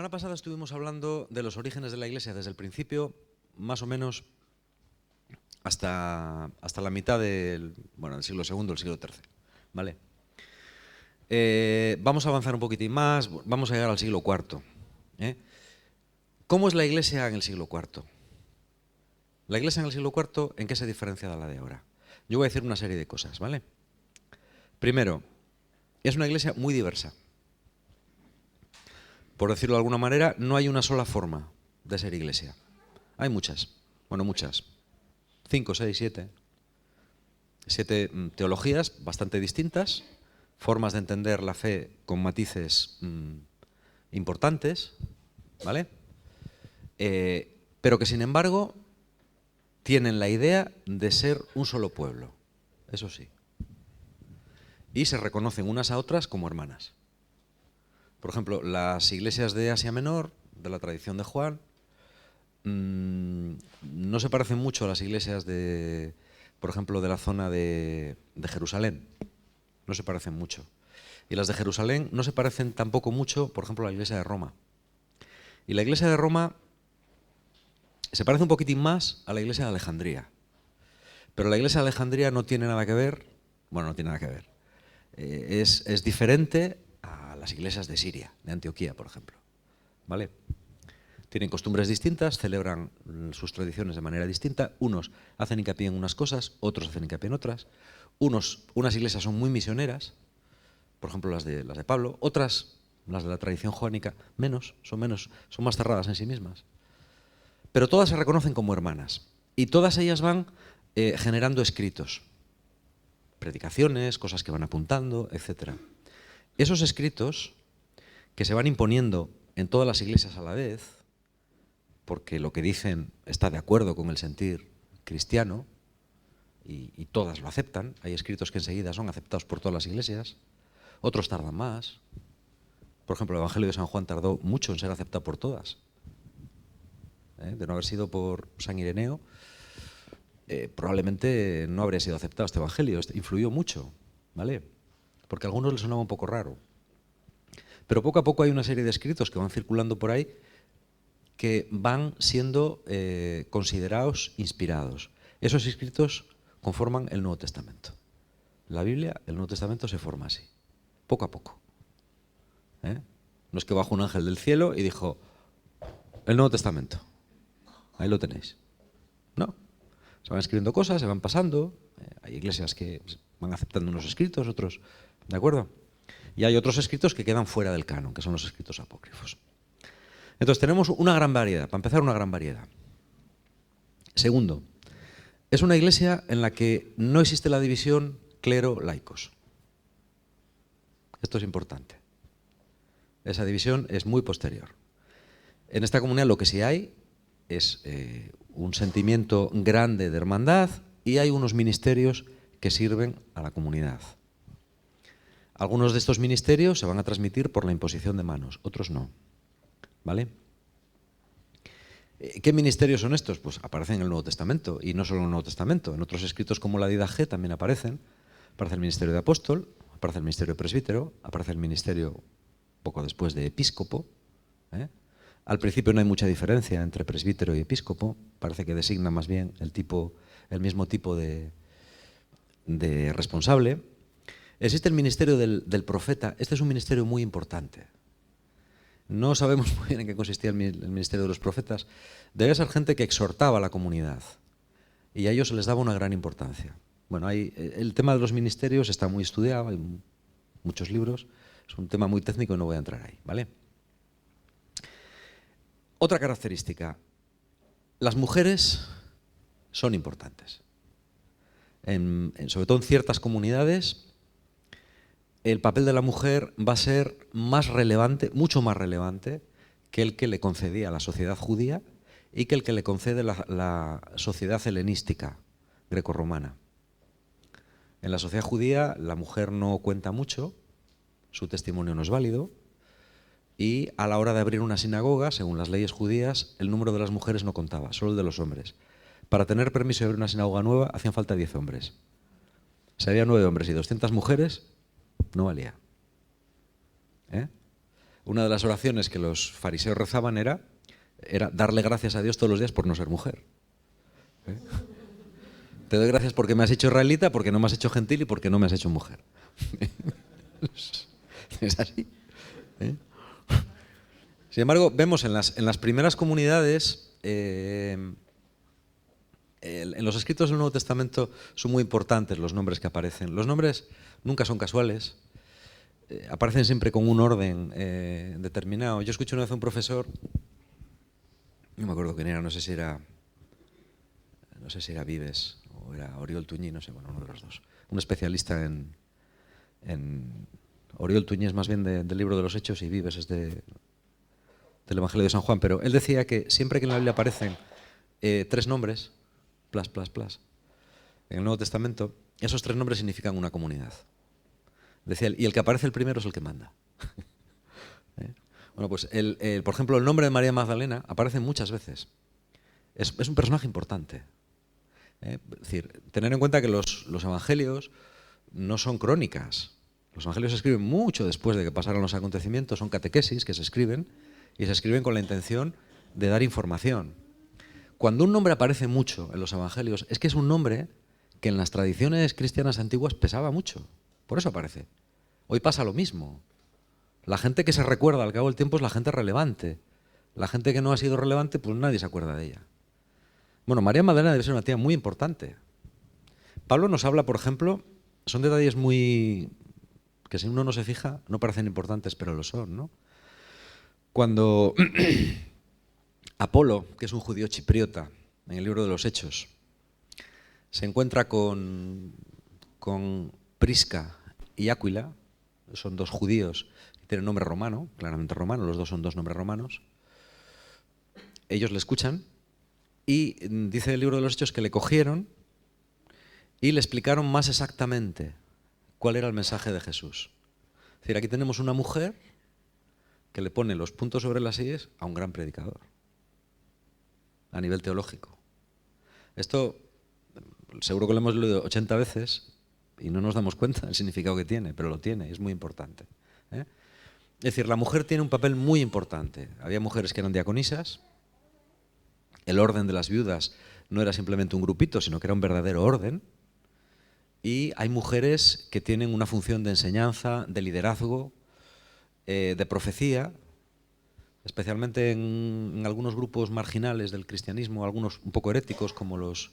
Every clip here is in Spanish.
semana pasada estuvimos hablando de los orígenes de la Iglesia desde el principio, más o menos hasta la mitad del siglo II, el siglo III. ¿Vale? Vamos a avanzar un poquitín más, vamos a llegar al siglo IV. ¿Cómo es la Iglesia en el siglo IV? La Iglesia en el siglo IV, ¿en qué se diferencia de la de ahora? Yo voy a decir una serie de cosas, ¿vale? Primero, es una Iglesia muy diversa. Por decirlo de alguna manera, no hay una sola forma de ser Iglesia. Hay muchas, muchas. 5, 6, 7. 7 teologías bastante distintas, formas de entender la fe con matices importantes, ¿vale? Pero que sin embargo tienen la idea de ser un solo pueblo, eso sí. Y se reconocen unas a otras como hermanas. Por ejemplo, las iglesias de Asia Menor, de la tradición de Juan, no se parecen mucho a las iglesias de, por ejemplo, de la zona de Jerusalén. No se parecen mucho. Y las de Jerusalén no se parecen tampoco mucho, por ejemplo, a la iglesia de Roma. Y la iglesia de Roma se parece un poquitín más a la iglesia de Alejandría. Pero la iglesia de Alejandría no tiene nada que ver, no tiene nada que ver. Es diferente a las iglesias de Siria, de Antioquía, por ejemplo. ¿Vale? Tienen costumbres distintas, celebran sus tradiciones de manera distinta. Unos hacen hincapié en unas cosas, otros hacen hincapié en otras. Unas iglesias son muy misioneras, por ejemplo las de Pablo. Otras, las de la tradición joánica, son más cerradas en sí mismas. Pero todas se reconocen como hermanas. Y todas ellas van generando escritos, predicaciones, cosas que van apuntando, etc. Esos escritos, que se van imponiendo en todas las iglesias a la vez, porque lo que dicen está de acuerdo con el sentir cristiano, y todas lo aceptan. Hay escritos que enseguida son aceptados por todas las iglesias, otros tardan más. Por ejemplo, el Evangelio de San Juan tardó mucho en ser aceptado por todas. De no haber sido por San Ireneo, probablemente no habría sido aceptado este Evangelio. Influyó mucho, ¿vale? Porque a algunos les sonaba un poco raro. Pero poco a poco hay una serie de escritos que van circulando por ahí que van siendo considerados inspirados. Esos escritos conforman el Nuevo Testamento. La Biblia, el Nuevo Testamento se forma así, poco a poco. No es que bajó un ángel del cielo y dijo, el Nuevo Testamento, ahí lo tenéis. No, se van escribiendo cosas, se van pasando. Hay iglesias que van aceptando unos escritos, otros, ¿de acuerdo? Y hay otros escritos que quedan fuera del canon, que son los escritos apócrifos. Entonces tenemos una gran variedad, para empezar una gran variedad. Segundo, es una iglesia en la que no existe la división clero-laicos. Esto es importante. Esa división es muy posterior. En esta comunidad lo que sí hay es un sentimiento grande de hermandad y hay unos ministerios que sirven a la comunidad. Algunos de estos ministerios se van a transmitir por la imposición de manos, otros no. ¿Vale? ¿Qué ministerios son estos? Pues aparecen en el Nuevo Testamento, y no solo en el Nuevo Testamento. En otros escritos como la Didache también aparecen. Aparece el ministerio de apóstol, aparece el ministerio de presbítero, aparece el ministerio poco después de episcopo. Al principio no hay mucha diferencia entre presbítero y episcopo. Parece que designa más bien el mismo tipo de responsable. Existe el ministerio del profeta. Este es un ministerio muy importante. No sabemos muy bien en qué consistía el ministerio de los profetas. Debe ser gente que exhortaba a la comunidad y a ellos se les daba una gran importancia. Bueno, el tema de los ministerios está muy estudiado, hay muchos libros, es un tema muy técnico y no voy a entrar ahí, ¿vale? Otra característica, las mujeres son importantes. Sobre todo en ciertas comunidades, el papel de la mujer va a ser más relevante, mucho más relevante, que el que le concedía la sociedad judía y que el que le concede la sociedad helenística grecorromana. En la sociedad judía la mujer no cuenta mucho, su testimonio no es válido, y a la hora de abrir una sinagoga, según las leyes judías, el número de las mujeres no contaba, solo el de los hombres. Para tener permiso de abrir una sinagoga nueva hacían falta 10 hombres. Si había 9 hombres y 200 mujeres, no valía. una de las oraciones que los fariseos rezaban era darle gracias a Dios todos los días por no ser mujer. ¿Eh? Te doy gracias porque me has hecho israelita, porque no me has hecho gentil y porque no me has hecho mujer. Es así. ¿Eh? Sin embargo, vemos en las primeras comunidades, en los escritos del Nuevo Testamento son muy importantes los nombres que aparecen. Los nombres nunca son casuales, aparecen siempre con un orden determinado. Yo escuché una vez a un profesor, no me acuerdo quién era, no sé si era Vives o era Oriol Tuñí, no sé, bueno, uno de los dos. Un especialista en Oriol Tuñí es más bien del libro de los Hechos y Vives es del Evangelio de San Juan, pero él decía que siempre que en la Biblia aparecen 3 nombres, en el Nuevo Testamento, esos 3 nombres significan una comunidad. Decía él, y el que aparece el primero es el que manda. Bueno, pues por ejemplo, el nombre de María Magdalena aparece muchas veces. Es un personaje importante. Es decir, tener en cuenta que los evangelios no son crónicas. Los evangelios se escriben mucho después de que pasaron los acontecimientos, son catequesis que se escriben y se escriben con la intención de dar información. Cuando un nombre aparece mucho en los evangelios, es que es un nombre que en las tradiciones cristianas antiguas pesaba mucho. Por eso aparece. Hoy pasa lo mismo. La gente que se recuerda al cabo del tiempo es la gente relevante. La gente que no ha sido relevante, pues nadie se acuerda de ella. Bueno, María Magdalena debe ser una tía muy importante. Pablo nos habla, por ejemplo, son detalles muy que si uno no se fija no parecen importantes, pero lo son, ¿no? Cuando Apolo, que es un judío chipriota, en el libro de los Hechos, se encuentra con Prisca y Áquila, son 2 judíos que tienen nombre romano, claramente romano, los 2 son 2 nombres romanos. Ellos le escuchan y dice el libro de los Hechos que le cogieron y le explicaron más exactamente cuál era el mensaje de Jesús. Es decir, aquí tenemos una mujer que le pone los puntos sobre las íes a un gran predicador, a nivel teológico. Esto seguro que lo hemos leído 80 veces y no nos damos cuenta del significado que tiene, pero lo tiene, es muy importante. Es decir, la mujer tiene un papel muy importante. Había mujeres que eran diaconisas, el orden de las viudas no era simplemente un grupito, sino que era un verdadero orden, y hay mujeres que tienen una función de enseñanza, de liderazgo, de profecía, especialmente en algunos grupos marginales del cristianismo, algunos un poco heréticos como los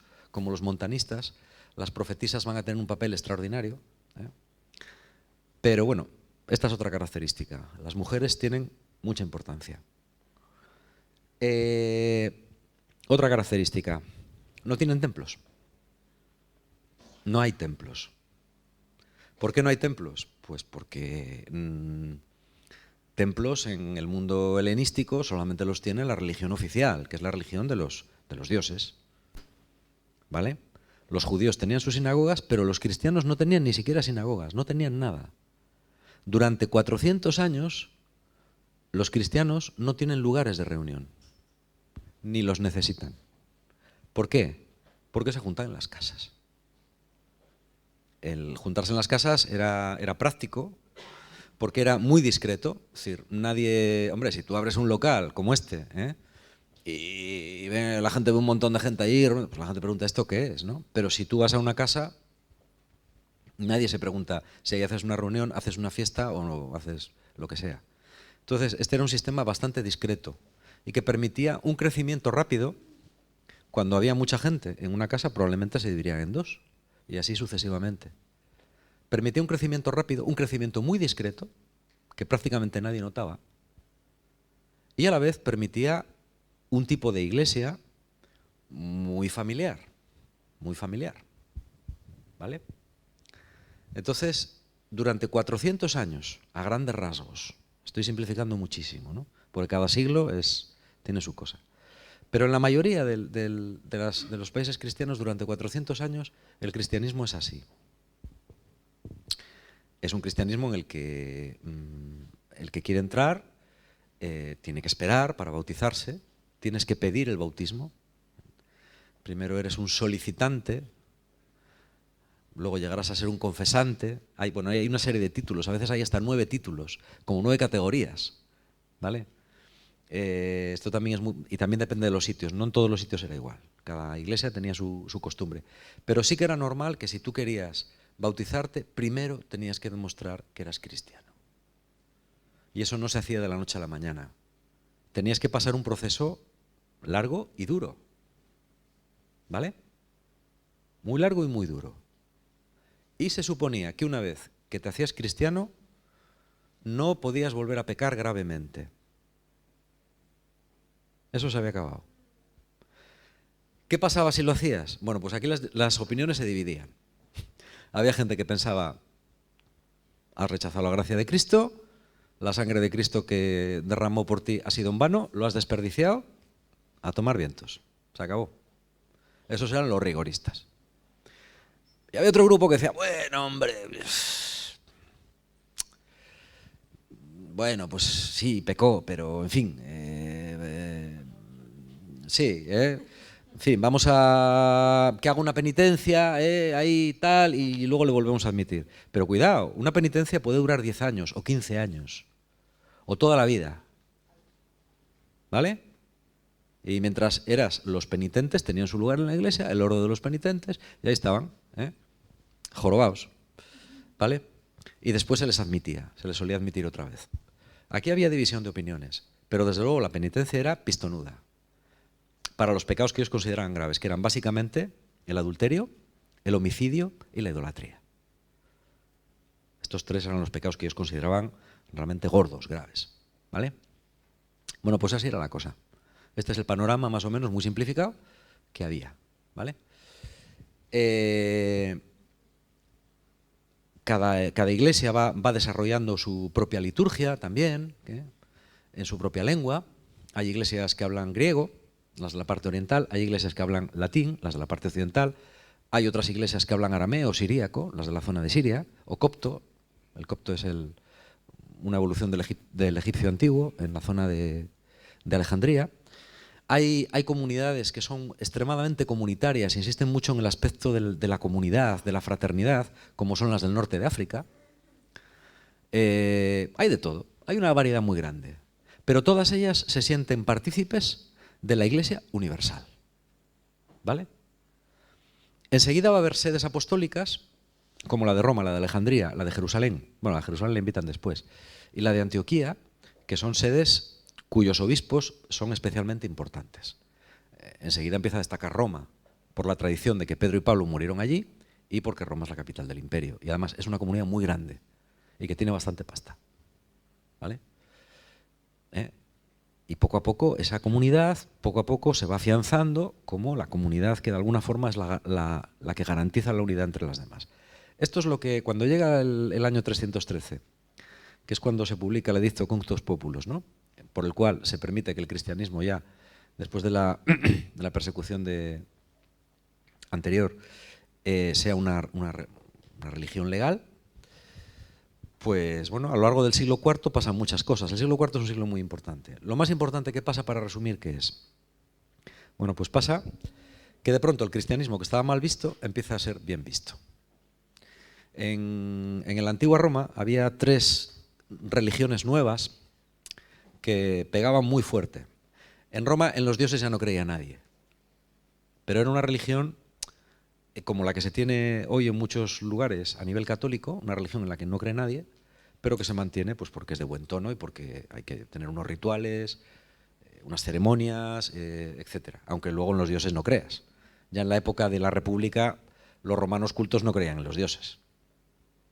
montanistas. Las profetisas van a tener un papel extraordinario. Pero bueno, esta es otra característica. Las mujeres tienen mucha importancia. Otra característica, no tienen templos. No hay templos. ¿Por qué no hay templos? Pues porque templos en el mundo helenístico solamente los tiene la religión oficial, que es la religión de los dioses. ¿Vale? Los judíos tenían sus sinagogas, pero los cristianos no tenían ni siquiera sinagogas, no tenían nada. Durante 400 años, los cristianos no tienen lugares de reunión, ni los necesitan. ¿Por qué? Porque se juntan en las casas. El juntarse en las casas era práctico, porque era muy discreto. Es decir, nadie... Hombre, si tú abres un local como este, y la gente ve un montón de gente ahí, pues la gente pregunta, ¿esto qué es? ¿No? Pero si tú vas a una casa, nadie se pregunta si ahí haces una reunión, haces una fiesta o no, haces lo que sea. Entonces, este era un sistema bastante discreto y que permitía un crecimiento rápido. Cuando había mucha gente en una casa, probablemente se dividirían en 2, y así sucesivamente. Permitía un crecimiento rápido, un crecimiento muy discreto, que prácticamente nadie notaba, y a la vez permitía un tipo de iglesia muy familiar, ¿vale? Entonces, durante 400 años, a grandes rasgos, estoy simplificando muchísimo, ¿no? Porque cada siglo tiene su cosa. Pero en la mayoría de los países cristianos, durante 400 años, el cristianismo es así. Es un cristianismo en el que quiere entrar tiene que esperar para bautizarse, tienes que pedir el bautismo. Primero eres un solicitante, luego llegarás a ser un confesante. Hay una serie de títulos, a veces hay hasta 9 títulos, como 9 categorías. ¿vale? Esto también y también depende de los sitios. No en todos los sitios era igual. Cada iglesia tenía su costumbre. Pero sí que era normal que si tú querías bautizarte, primero tenías que demostrar que eras cristiano. Y eso no se hacía de la noche a la mañana. Tenías que pasar un proceso largo y duro. ¿Vale? Muy largo y muy duro. Y se suponía que una vez que te hacías cristiano, no podías volver a pecar gravemente. Eso se había acabado. ¿Qué pasaba si lo hacías? Bueno, pues aquí las opiniones se dividían. Había gente que pensaba, has rechazado la gracia de Cristo, la sangre de Cristo que derramó por ti ha sido en vano, lo has desperdiciado, a tomar vientos. Se acabó. Esos eran los rigoristas. Y había otro grupo que decía, bueno, hombre, bueno, pues sí, pecó, pero en fin, sí, en fin, vamos a que haga una penitencia, ahí tal, y luego le volvemos a admitir. Pero cuidado, una penitencia puede durar 10 años o 15 años, o toda la vida, ¿vale? Y mientras eras los penitentes, tenían su lugar en la iglesia, el oro de los penitentes, y ahí estaban, jorobaos, ¿vale? Y después se les admitía, se les solía admitir otra vez. Aquí había división de opiniones, pero desde luego la penitencia era pistonuda para los pecados que ellos consideraban graves, que eran básicamente el adulterio, el homicidio y la idolatría. Estos tres eran los pecados que ellos consideraban realmente gordos, graves, ¿vale? Bueno, pues así era la cosa. Este es el panorama más o menos muy simplificado que había, ¿vale? Cada iglesia va desarrollando su propia liturgia también, en su propia lengua. Hay iglesias que hablan griego, las de la parte oriental, hay iglesias que hablan latín, las de la parte occidental, hay otras iglesias que hablan arameo o siríaco, las de la zona de Siria, o copto. El copto es una evolución del egipcio antiguo en la zona de Alejandría. Hay comunidades que son extremadamente comunitarias, insisten mucho en el aspecto de la comunidad, de la fraternidad, como son las del norte de África. Hay de todo, hay una variedad muy grande, pero todas ellas se sienten partícipes de la Iglesia universal, ¿vale? Enseguida va a haber sedes apostólicas, como la de Roma, la de Alejandría, la de Jerusalén, bueno, a Jerusalén le invitan después, y la de Antioquía, que son sedes cuyos obispos son especialmente importantes. Enseguida empieza a destacar Roma, por la tradición de que Pedro y Pablo murieron allí y porque Roma es la capital del imperio. Y además es una comunidad muy grande y que tiene bastante pasta, ¿vale? Y poco a poco esa comunidad, poco a poco se va afianzando como la comunidad que de alguna forma es la que garantiza la unidad entre las demás. Esto es lo que, cuando llega el año 313, que es cuando se publica el Edicto Cunctus Populus, ¿no?, por el cual se permite que el cristianismo ya, después de la persecución anterior, sea una religión legal, pues bueno, a lo largo del siglo IV pasan muchas cosas. El siglo IV es un siglo muy importante. Lo más importante que pasa, para resumir, ¿qué es? Bueno, pues pasa que de pronto el cristianismo, que estaba mal visto, empieza a ser bien visto. En la antigua Roma había 3 religiones nuevas que pegaban muy fuerte. En Roma en los dioses ya no creía nadie, pero era una religión como la que se tiene hoy en muchos lugares a nivel católico, una religión en la que no cree nadie, pero que se mantiene pues porque es de buen tono y porque hay que tener unos rituales, unas ceremonias, etc. Aunque luego en los dioses no creas. Ya en la época de la República los romanos cultos no creían en los dioses.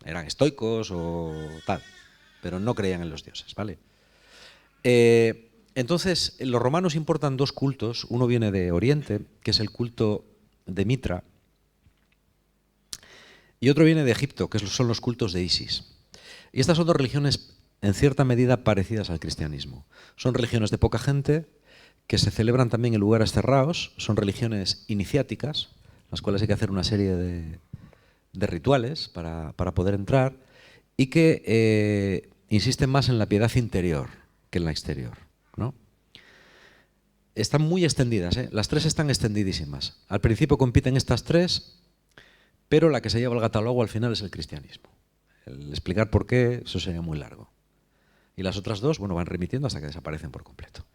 Eran estoicos o tal, pero no creían en los dioses, ¿vale? Entonces, los romanos importan 2 cultos. Uno viene de Oriente, que es el culto de Mitra, y otro viene de Egipto, que son los cultos de Isis. Y estas son 2 religiones en cierta medida parecidas al cristianismo. Son religiones de poca gente, que se celebran también en lugares cerrados, son religiones iniciáticas, las cuales hay que hacer una serie de rituales para poder entrar, y que insisten más en la piedad interior que en la exterior, ¿no? Están muy extendidas, las 3 están extendidísimas. Al principio compiten estas 3, pero la que se lleva el gato al agua al final es el cristianismo. El explicar por qué, eso sería muy largo. Y las otras dos, bueno, van remitiendo hasta que desaparecen por completo.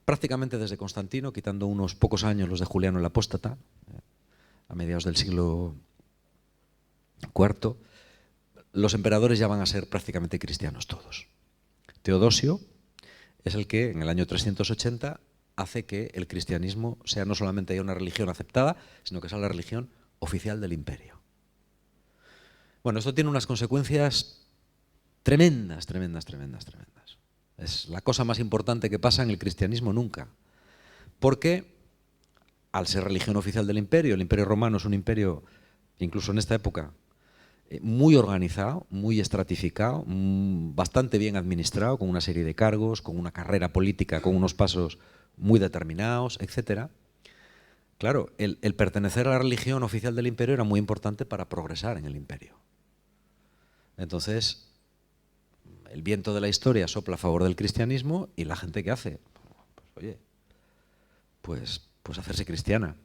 Prácticamente desde Constantino, quitando unos pocos años los de Juliano el Apóstata, a mediados del siglo IV, los emperadores ya van a ser prácticamente cristianos todos. Teodosio es el que, en el año 380, hace que el cristianismo sea no solamente una religión aceptada, sino que sea la religión oficial del imperio. Bueno, esto tiene unas consecuencias tremendas, tremendas, tremendas, tremendas. Es la cosa más importante que pasa en el cristianismo nunca. Porque, al ser religión oficial del imperio, el imperio romano es un imperio, incluso en esta época, muy organizado, muy estratificado, bastante bien administrado, con una serie de cargos, con una carrera política, con unos pasos muy determinados, etc. Claro, el pertenecer a la religión oficial del imperio era muy importante para progresar en el imperio. Entonces, el viento de la historia sopla a favor del cristianismo y la gente ¿qué hace? Pues, oye, pues hacerse cristiana.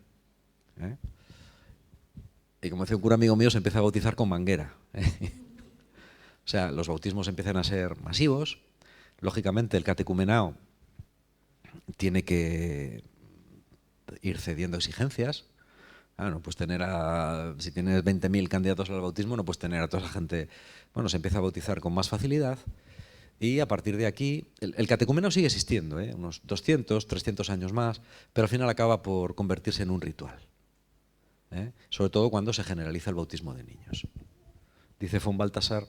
Y como decía un cura amigo mío, se empieza a bautizar con manguera. O sea, los bautismos empiezan a ser masivos. Lógicamente, el catecumenado tiene que ir cediendo exigencias. No puedes tener si tienes 20.000 candidatos al bautismo, no puedes tener a toda esa gente. Bueno, se empieza a bautizar con más facilidad. Y a partir de aquí, el catecumenado sigue existiendo, unos 200, 300 años más, pero al final acaba por convertirse en un ritual. Sobre todo cuando se generaliza el bautismo de niños. Dice von Balthasar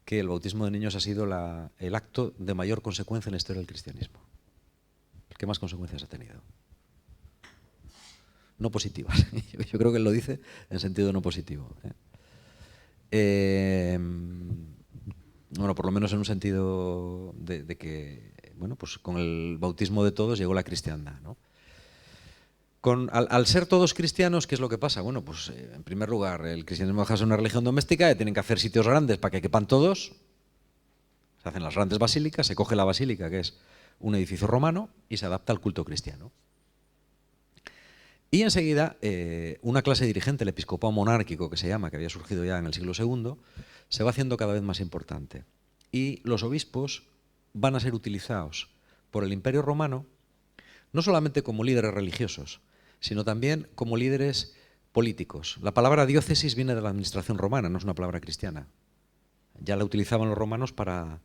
que el bautismo de niños ha sido el acto de mayor consecuencia en la historia del cristianismo. ¿Qué más consecuencias ha tenido? No positivas. Yo creo que él lo dice en sentido no positivo. Bueno, por lo menos en un sentido de que, bueno, pues con el bautismo de todos llegó la cristiandad, ¿no? Al ser todos cristianos, ¿qué es lo que pasa? Bueno, pues en primer lugar, el cristianismo deja de ser una religión doméstica, tienen que hacer sitios grandes para que quepan todos. Se hacen las grandes basílicas, se coge la basílica, que es un edificio romano, y se adapta al culto cristiano. Y enseguida, una clase dirigente, el episcopado monárquico, que se llama, que había surgido ya en el siglo II, se va haciendo cada vez más importante. Y los obispos van a ser utilizados por el Imperio Romano no solamente como líderes religiosos, sino también como líderes políticos. La palabra diócesis viene de la administración romana, no es una palabra cristiana. Ya la utilizaban los romanos para,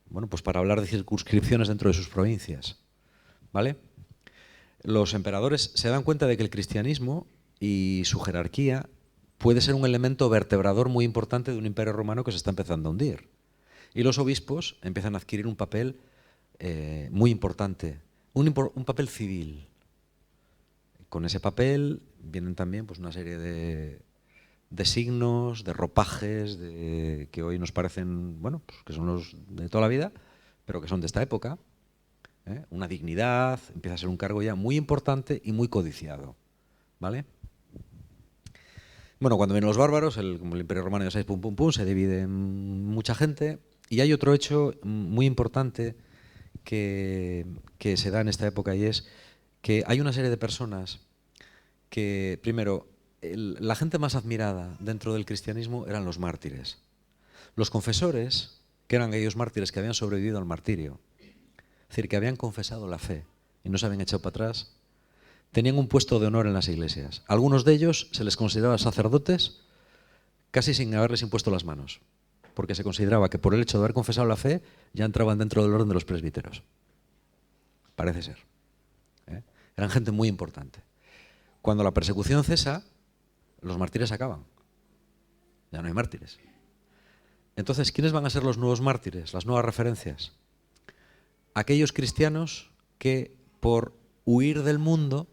bueno, pues para hablar de circunscripciones dentro de sus provincias. ¿Vale? Los emperadores se dan cuenta de que el cristianismo y su jerarquía puede ser un elemento vertebrador muy importante de un imperio romano que se está empezando a hundir. Y los obispos empiezan a adquirir un papel muy importante, un papel civil. Con ese papel vienen también pues, una serie de signos, de ropajes, que hoy nos parecen, bueno, pues, que son los de toda la vida, pero que son de esta época. Una dignidad, empieza a ser un cargo ya muy importante y muy codiciado. ¿Vale? Bueno, cuando vienen los bárbaros, como el Imperio Romano ya sabéis, pum, pum, pum, se divide en mucha gente. Y hay otro hecho muy importante que se da en esta época, y es que hay una serie de personas que, primero, la gente más admirada dentro del cristianismo eran los mártires. Los confesores, que eran aquellos mártires que habían sobrevivido al martirio, es decir, que habían confesado la fe y no se habían echado para atrás, tenían un puesto de honor en las iglesias. Algunos de ellos se les consideraba sacerdotes casi sin haberles impuesto las manos, porque se consideraba que por el hecho de haber confesado la fe ya entraban dentro del orden de los presbíteros. Parece ser. Eran gente muy importante. Cuando la persecución cesa, los mártires acaban. Ya no hay mártires. Entonces, ¿quiénes van a ser los nuevos mártires, las nuevas referencias? Aquellos cristianos que, por huir del mundo,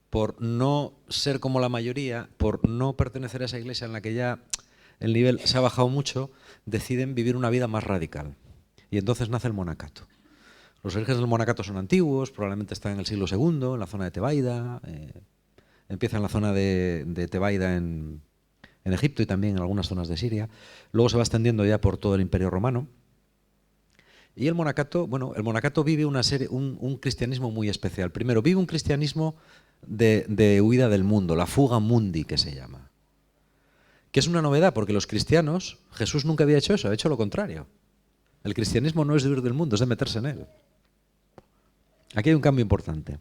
por no ser como la mayoría, por no pertenecer a esa iglesia en la que ya el nivel se ha bajado mucho, deciden vivir una vida más radical. Y entonces nace el monacato. Los orígenes del monacato son antiguos, probablemente están en el siglo II, en la zona de Tebaida. Empieza en la zona de Tebaida en Egipto y también en algunas zonas de Siria. Luego se va extendiendo ya por todo el Imperio Romano. Y el monacato vive un cristianismo muy especial. Primero, vive un cristianismo de huida del mundo, la fuga mundi que se llama. Que es una novedad, porque los cristianos, Jesús nunca había hecho eso, ha hecho lo contrario. El cristianismo no es de huir del mundo, es de meterse en él. Aquí hay un cambio importante.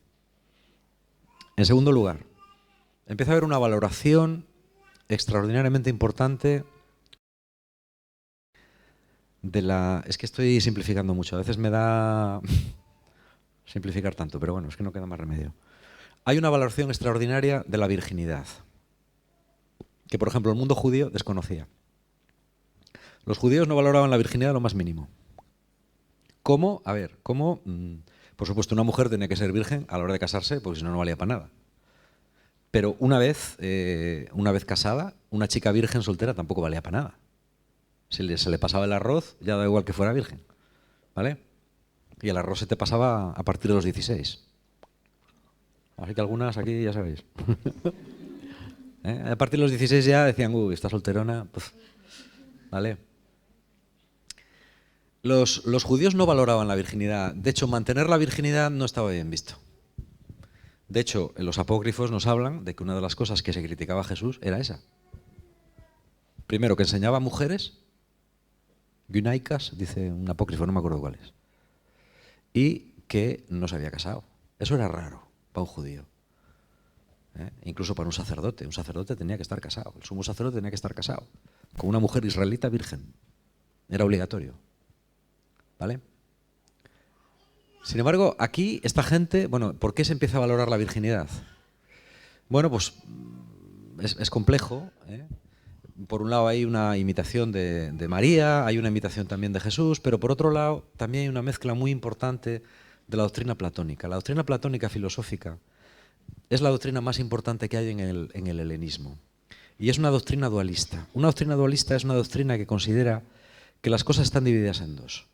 En segundo lugar, empieza a haber una valoración extraordinariamente importante de la... Es que estoy simplificando mucho, a veces me da simplificar tanto, pero bueno, es que no queda más remedio. Hay una valoración extraordinaria de la virginidad, que por ejemplo el mundo judío desconocía. Los judíos no valoraban la virginidad lo más mínimo. ¿Cómo? A ver, ¿cómo? Por supuesto, una mujer tenía que ser virgen a la hora de casarse, porque si no, no valía para nada. Pero una vez casada, una chica virgen soltera tampoco valía para nada. Si se le pasaba el arroz, ya da igual que fuera virgen, ¿vale? Y el arroz se te pasaba a partir de los 16. Así que algunas aquí ya sabéis. A partir de los 16 ya decían, está solterona, pues, ¿vale? Los judíos no valoraban la virginidad. De hecho, mantener la virginidad no estaba bien visto. De hecho, los apócrifos nos hablan de que una de las cosas que se criticaba a Jesús era esa. Primero, que enseñaba a mujeres, gunaicas, dice un apócrifo, no me acuerdo cuál es, y que no se había casado. Eso era raro para un judío. Incluso para un sacerdote. Un sacerdote tenía que estar casado. El sumo sacerdote tenía que estar casado con una mujer israelita virgen. Era obligatorio. ¿Vale? Sin embargo, aquí esta gente, bueno, ¿por qué se empieza a valorar la virginidad? Bueno, pues es complejo, ¿eh? Por un lado hay una imitación de María, hay una imitación también de Jesús, pero por otro lado también hay una mezcla muy importante de la doctrina platónica. La doctrina platónica filosófica es la doctrina más importante que hay en el helenismo. Y es una doctrina dualista. Una doctrina dualista es una doctrina que considera que las cosas están divididas en dos.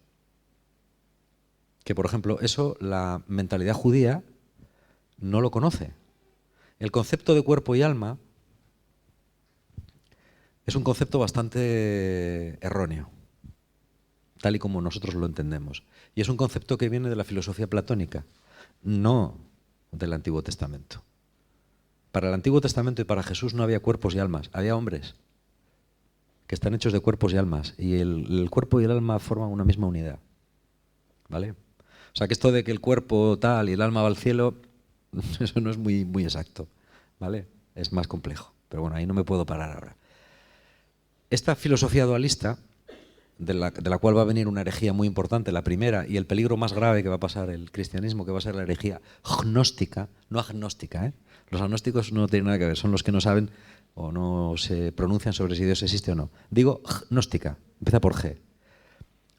Que, por ejemplo, eso la mentalidad judía no lo conoce. El concepto de cuerpo y alma es un concepto bastante erróneo, tal y como nosotros lo entendemos. Y es un concepto que viene de la filosofía platónica, no del Antiguo Testamento. Para el Antiguo Testamento y para Jesús no había cuerpos y almas, había hombres que están hechos de cuerpos y almas, y el cuerpo y el alma forman una misma unidad. ¿Vale? O sea, que esto de que el cuerpo tal y el alma va al cielo, eso no es muy, muy exacto, ¿vale? Es más complejo, pero bueno, ahí no me puedo parar ahora. Esta filosofía dualista, de la cual va a venir una herejía muy importante, la primera, y el peligro más grave que va a pasar el cristianismo, que va a ser la herejía gnóstica, no agnóstica, ¿eh? Los agnósticos no tienen nada que ver, son los que no saben o no se pronuncian sobre si Dios existe o no. Digo gnóstica, empieza por G.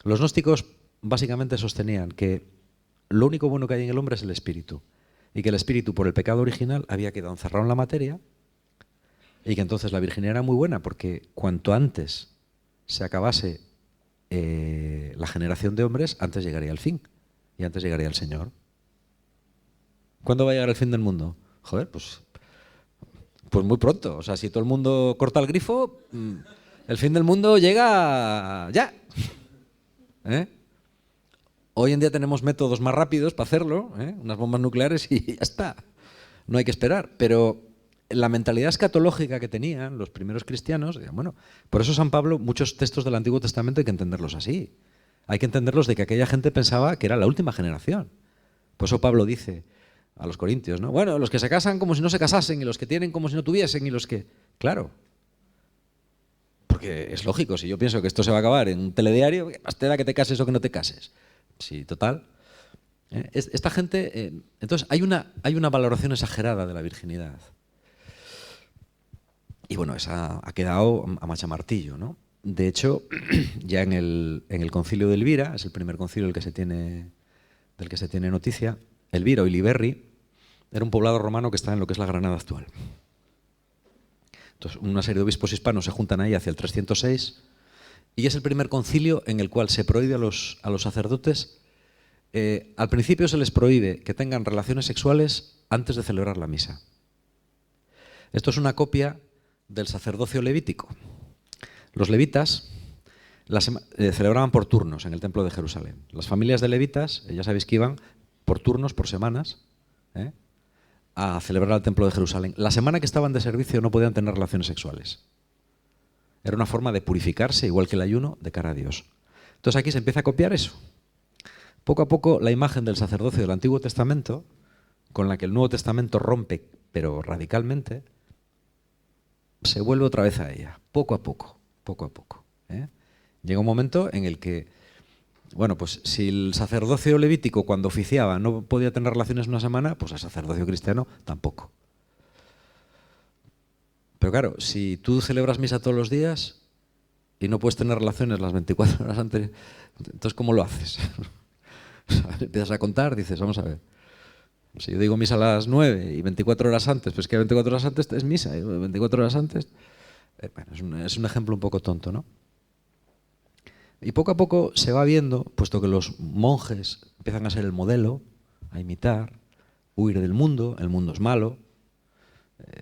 Los gnósticos básicamente sostenían que lo único bueno que hay en el hombre es el espíritu, y que el espíritu, por el pecado original, había quedado encerrado en la materia, y que entonces la virginidad era muy buena porque cuanto antes se acabase la generación de hombres, antes llegaría el fin y antes llegaría el Señor. ¿Cuándo va a llegar el fin del mundo? Joder, pues muy pronto. O sea, si todo el mundo corta el grifo, el fin del mundo llega ya. ¿Eh? Hoy en día tenemos métodos más rápidos para hacerlo, unas bombas nucleares y ya está. No hay que esperar, pero la mentalidad escatológica que tenían los primeros cristianos, bueno, por eso San Pablo, muchos textos del Antiguo Testamento hay que entenderlos así. Hay que entenderlos de que aquella gente pensaba que era la última generación. Por eso Pablo dice a los corintios, ¿no? Bueno, los que se casan como si no se casasen, y los que tienen como si no tuviesen, y los que... Claro. Porque es lógico, si yo pienso que esto se va a acabar en un telediario, más te da que te cases o que no te cases. Sí, total. Esta gente... entonces, hay una valoración exagerada de la virginidad. Y bueno, esa ha quedado a machamartillo, ¿no? De hecho, ya en el concilio de Elvira, es el primer concilio del que se tiene noticia, Elvira o Iliberri era un poblado romano que está en lo que es la Granada actual. Entonces, una serie de obispos hispanos se juntan ahí hacia el 306 y es el primer concilio en el cual se prohíbe a los sacerdotes, al principio se les prohíbe que tengan relaciones sexuales antes de celebrar la misa. Esto es una copia del sacerdocio levítico. Los levitas celebraban por turnos en el templo de Jerusalén. Las familias de levitas, ya sabéis que iban por turnos, por semanas, a celebrar al templo de Jerusalén. La semana que estaban de servicio no podían tener relaciones sexuales. Era una forma de purificarse, igual que el ayuno, de cara a Dios. Entonces aquí se empieza a copiar eso. Poco a poco la imagen del sacerdocio del Antiguo Testamento, con la que el Nuevo Testamento rompe, pero radicalmente, se vuelve otra vez a ella, poco a poco, poco a poco. Llega un momento en el que, bueno, pues si el sacerdocio levítico cuando oficiaba no podía tener relaciones una semana, pues el sacerdocio cristiano tampoco. Pero claro, si tú celebras misa todos los días y no puedes tener relaciones las 24 horas antes, entonces ¿cómo lo haces? Empiezas a contar, dices, vamos a ver. Si yo digo misa a las 9 y 24 horas antes, pues que 24 horas antes es misa, 24 horas antes. Bueno, es un ejemplo un poco tonto, ¿no? Y poco a poco se va viendo, puesto que los monjes empiezan a ser el modelo, a imitar, huir del mundo, el mundo es malo,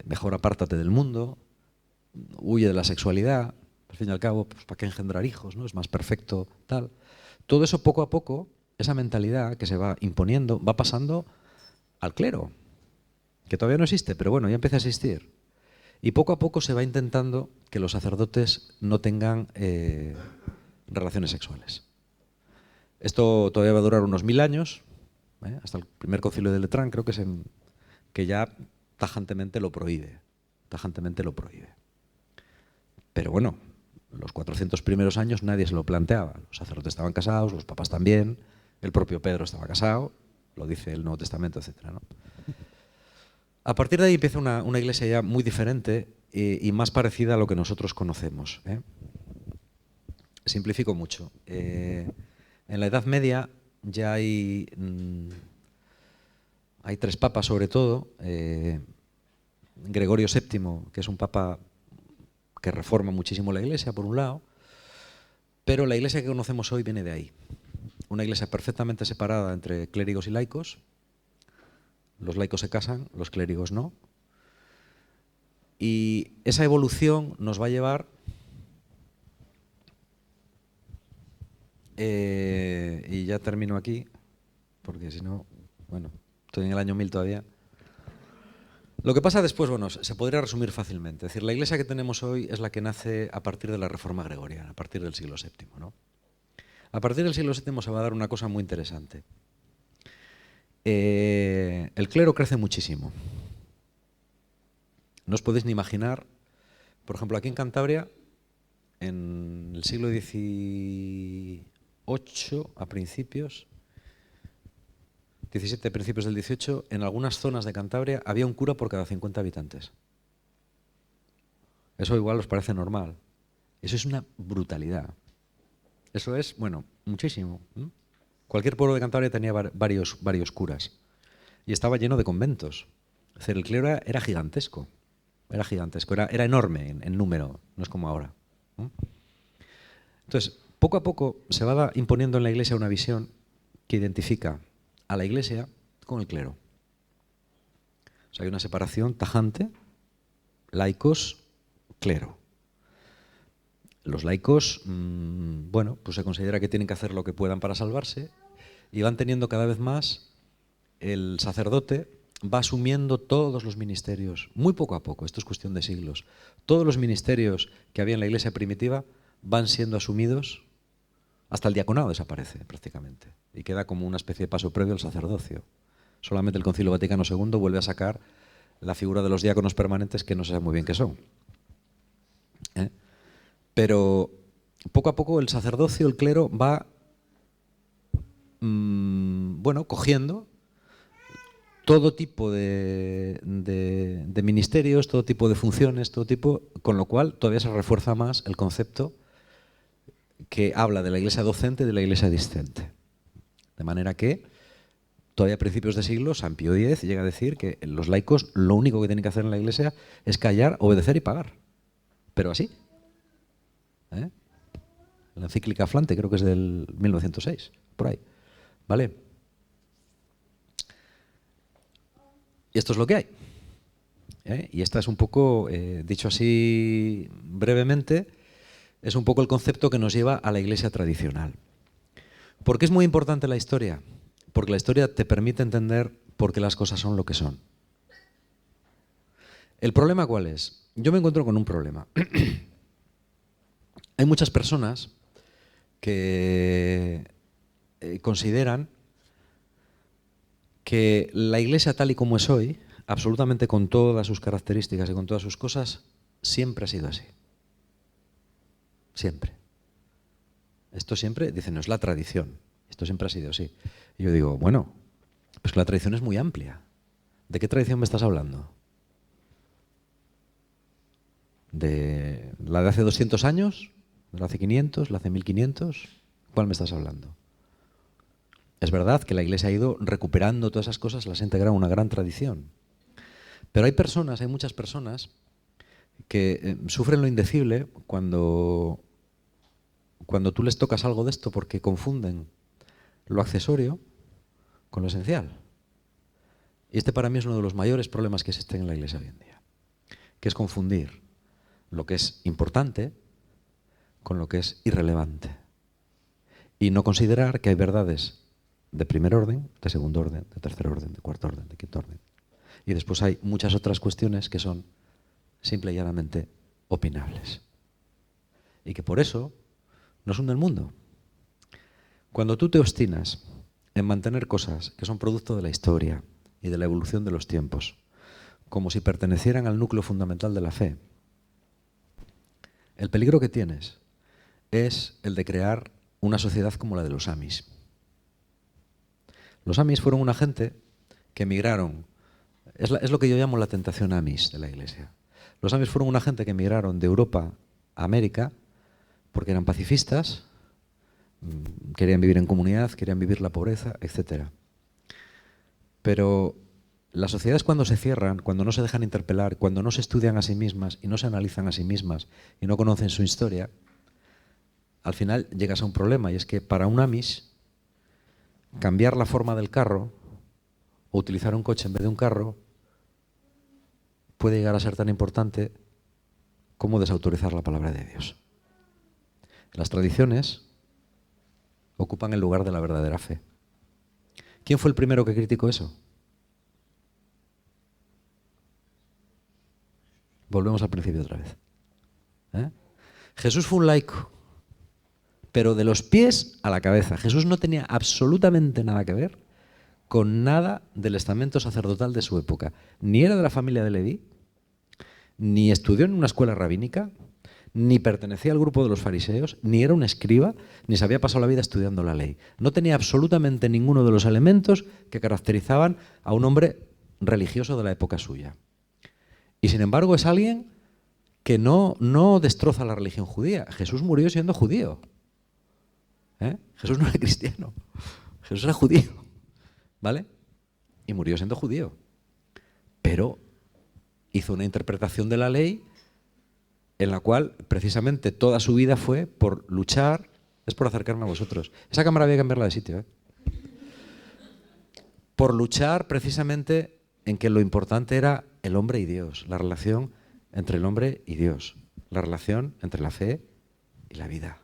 mejor apártate del mundo, huye de la sexualidad, al fin y al cabo, pues, ¿para qué engendrar hijos? ¿No? Es más perfecto, tal. Todo eso poco a poco, esa mentalidad que se va imponiendo, va pasando al clero, que todavía no existe, pero bueno, ya empieza a existir. Y poco a poco se va intentando que los sacerdotes no tengan relaciones sexuales. Esto todavía va a durar unos 1000 años, hasta el primer concilio de Letrán, creo que, que ya tajantemente lo prohíbe. Tajantemente lo prohíbe. Pero bueno, los 400 primeros años nadie se lo planteaba. Los sacerdotes estaban casados, los papas también, el propio Pedro estaba casado, lo dice el Nuevo Testamento, etc., ¿no? A partir de ahí empieza una iglesia ya muy diferente y más parecida a lo que nosotros conocemos. Simplifico mucho. En la Edad Media ya hay 3 papas sobre todo. Gregorio VII, que es un papa que reforma muchísimo la iglesia, por un lado, pero la iglesia que conocemos hoy viene de ahí. Una iglesia perfectamente separada entre clérigos y laicos. Los laicos se casan, los clérigos no. Y esa evolución nos va a llevar, y ya termino aquí, porque si no, bueno, estoy en el año 1000 todavía. Lo que pasa después, bueno, se podría resumir fácilmente. Es decir, la iglesia que tenemos hoy es la que nace a partir de la Reforma Gregoriana, a partir del siglo VII, ¿no? A partir del siglo VII se va a dar una cosa muy interesante. El clero crece muchísimo. No os podéis ni imaginar, por ejemplo, aquí en Cantabria, en el siglo XVIII, a principios, XVII, principios del XVIII, en algunas zonas de Cantabria había un cura por cada 50 habitantes. Eso igual os parece normal. Eso es una brutalidad. Eso es, bueno, muchísimo. Cualquier pueblo de Cantabria tenía varios curas. Y estaba lleno de conventos. Es decir, el clero era gigantesco. Era gigantesco, era enorme en número, no es como ahora. Entonces, poco a poco se va imponiendo en la iglesia una visión que identifica a la iglesia con el clero. O sea, hay una separación tajante, laicos, clero. Los laicos, bueno, pues se considera que tienen que hacer lo que puedan para salvarse y van teniendo cada vez más, el sacerdote va asumiendo todos los ministerios, muy poco a poco, esto es cuestión de siglos. Todos los ministerios que había en la iglesia primitiva van siendo asumidos, hasta el diaconado desaparece prácticamente y queda como una especie de paso previo al sacerdocio. Solamente el Concilio Vaticano II vuelve a sacar la figura de los diáconos permanentes, que no se sabe muy bien qué son. Pero poco a poco el sacerdocio, el clero, va bueno, cogiendo todo tipo de ministerios, todo tipo de funciones, todo tipo, con lo cual todavía se refuerza más el concepto que habla de la iglesia docente y de la iglesia discente. De manera que todavía a principios de siglo, San Pío X llega a decir que los laicos lo único que tienen que hacer en la iglesia es callar, obedecer y pagar. Pero así. La encíclica Flante, creo que es del 1906, por ahí. ¿Vale? Y esto es lo que hay. Y esta es un poco, dicho así brevemente, es un poco el concepto que nos lleva a la iglesia tradicional. ¿Por qué es muy importante la historia? Porque la historia te permite entender por qué las cosas son lo que son. ¿El problema cuál es? Yo me encuentro con un problema. Hay muchas personas que consideran que la Iglesia tal y como es hoy, absolutamente con todas sus características y con todas sus cosas, siempre ha sido así. Siempre. Esto siempre, dicen, no es la tradición. Esto siempre ha sido así. Y yo digo, bueno, pues que la tradición es muy amplia. ¿De qué tradición me estás hablando? ¿De la de hace 200 años? ¿De la de hace 500? ¿La de hace 1500? ¿Cuál me estás hablando? Es verdad que la Iglesia ha ido recuperando todas esas cosas, las ha integrado en una gran tradición. Pero hay personas, hay muchas personas que sufren lo indecible cuando tú les tocas algo de esto porque confunden lo accesorio con lo esencial. Y este para mí es uno de los mayores problemas que existen en la Iglesia hoy en día, que es confundir lo que es importante con lo que es irrelevante. Y no considerar que hay verdades de primer orden, de segundo orden, de tercer orden, de cuarto orden, de quinto orden. Y después hay muchas otras cuestiones que son simple y llanamente opinables. Y que por eso nos hunde el mundo. Cuando tú te obstinas en mantener cosas que son producto de la historia y de la evolución de los tiempos, como si pertenecieran al núcleo fundamental de la fe, el peligro que tienes es el de crear una sociedad como la de los Amis. Los Amis fueron una gente que emigraron. Es lo que yo llamo la tentación Amis de la Iglesia. Los Amis fueron una gente que emigraron de Europa a América porque eran pacifistas, querían vivir en comunidad, querían vivir la pobreza, etc. Pero las sociedades cuando se cierran, cuando no se dejan interpelar, cuando no se estudian a sí mismas y no se analizan a sí mismas y no conocen su historia, al final llegas a un problema, y es que para un Amish cambiar la forma del carro o utilizar un coche en vez de un carro puede llegar a ser tan importante como desautorizar la palabra de Dios. Las tradiciones ocupan el lugar de la verdadera fe. ¿Quién fue el primero que criticó eso? Volvemos al principio otra vez. Jesús fue un laico, pero de los pies a la cabeza. Jesús no tenía absolutamente nada que ver con nada del estamento sacerdotal de su época. Ni era de la familia de Leví, ni estudió en una escuela rabínica, ni pertenecía al grupo de los fariseos, ni era un escriba, ni se había pasado la vida estudiando la ley. No tenía absolutamente ninguno de los elementos que caracterizaban a un hombre religioso de la época suya. Y sin embargo es alguien que no destroza la religión judía. Jesús murió siendo judío. Jesús no era cristiano. Jesús era judío. ¿Vale? Y murió siendo judío. Pero hizo una interpretación de la ley en la cual precisamente toda su vida fue por luchar, es por acercarme a vosotros. Esa cámara había que cambiarla de sitio, por luchar precisamente en que lo importante era el hombre y Dios, la relación entre el hombre y Dios, la relación entre la fe y la vida.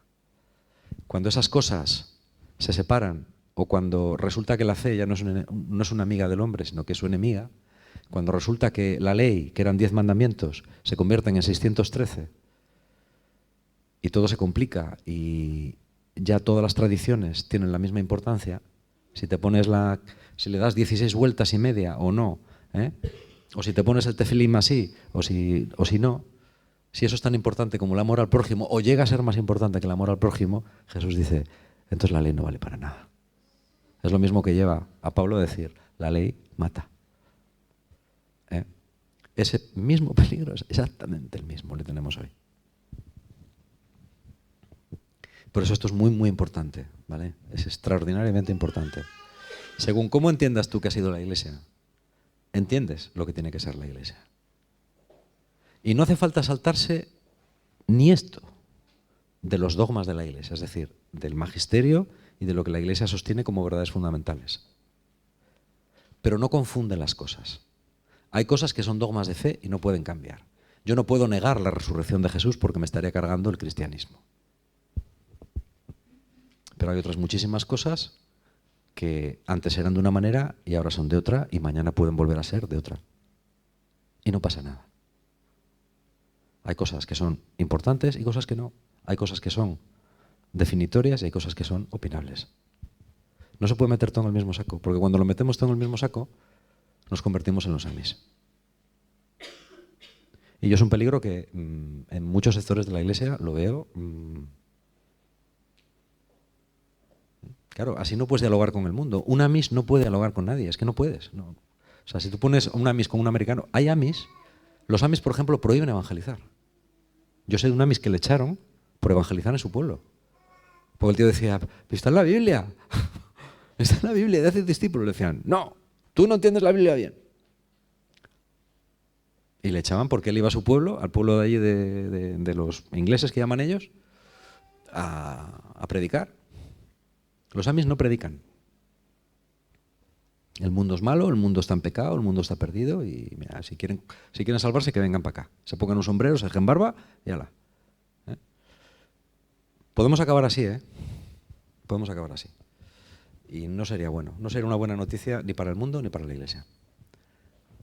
Cuando esas cosas se separan, o cuando resulta que la fe ya no es una amiga del hombre, sino que es su enemiga, cuando resulta que la ley, que eran 10 mandamientos, se convierten en 613, y todo se complica y ya todas las tradiciones tienen la misma importancia, si le das 16 vueltas y media o no, o si te pones el tefilim así, o si no, si eso es tan importante como el amor al prójimo, o llega a ser más importante que el amor al prójimo, Jesús dice, entonces la ley no vale para nada. Es lo mismo que lleva a Pablo a decir, la ley mata. Ese mismo peligro es exactamente el mismo que tenemos hoy. Por eso esto es muy, muy importante, ¿vale? Es extraordinariamente importante. Según cómo entiendas tú que ha sido la Iglesia, entiendes lo que tiene que ser la Iglesia. Y no hace falta saltarse ni esto de los dogmas de la Iglesia, es decir, del magisterio y de lo que la Iglesia sostiene como verdades fundamentales. Pero no confunden las cosas. Hay cosas que son dogmas de fe y no pueden cambiar. Yo no puedo negar la resurrección de Jesús porque me estaría cargando el cristianismo. Pero hay otras muchísimas cosas que antes eran de una manera y ahora son de otra y mañana pueden volver a ser de otra. Y no pasa nada. Hay cosas que son importantes y cosas que no. Hay cosas que son definitorias y hay cosas que son opinables. No se puede meter todo en el mismo saco, porque cuando lo metemos todo en el mismo saco, nos convertimos en los amis. Y yo es un peligro que en muchos sectores de la Iglesia lo veo. Claro, así no puedes dialogar con el mundo. Un amis no puede dialogar con nadie, es que no puedes. No. O sea, si tú pones un amis con un americano, hay amis. Los amis, por ejemplo, prohíben evangelizar. Yo sé de un amis que le echaron por evangelizar en su pueblo. Porque el tío decía, está en la Biblia. Está en la Biblia, de hace discípulos. Le decían, no, tú no entiendes la Biblia bien. Y le echaban porque él iba a su pueblo, al pueblo de allí de los ingleses que llaman ellos, a predicar. Los amis no predican. El mundo es malo, el mundo está en pecado, el mundo está perdido y mira, si quieren salvarse, que vengan para acá. Se pongan un sombrero, se dejen barba y ala. Podemos acabar así, ¿eh? Podemos acabar así. Y no sería bueno. No sería una buena noticia ni para el mundo ni para la Iglesia.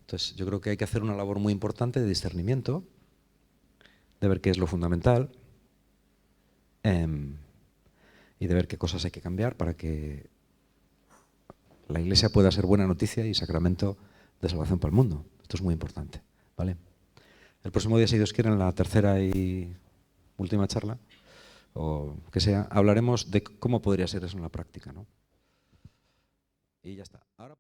Entonces, yo creo que hay que hacer una labor muy importante de discernimiento, de ver qué es lo fundamental y de ver qué cosas hay que cambiar para que la Iglesia pueda ser buena noticia y sacramento de salvación para el mundo. Esto es muy importante, ¿vale? El próximo día, si Dios quiere, en la tercera y última charla, o que sea, hablaremos de cómo podría ser eso en la práctica, ¿no? Y ya está. Ahora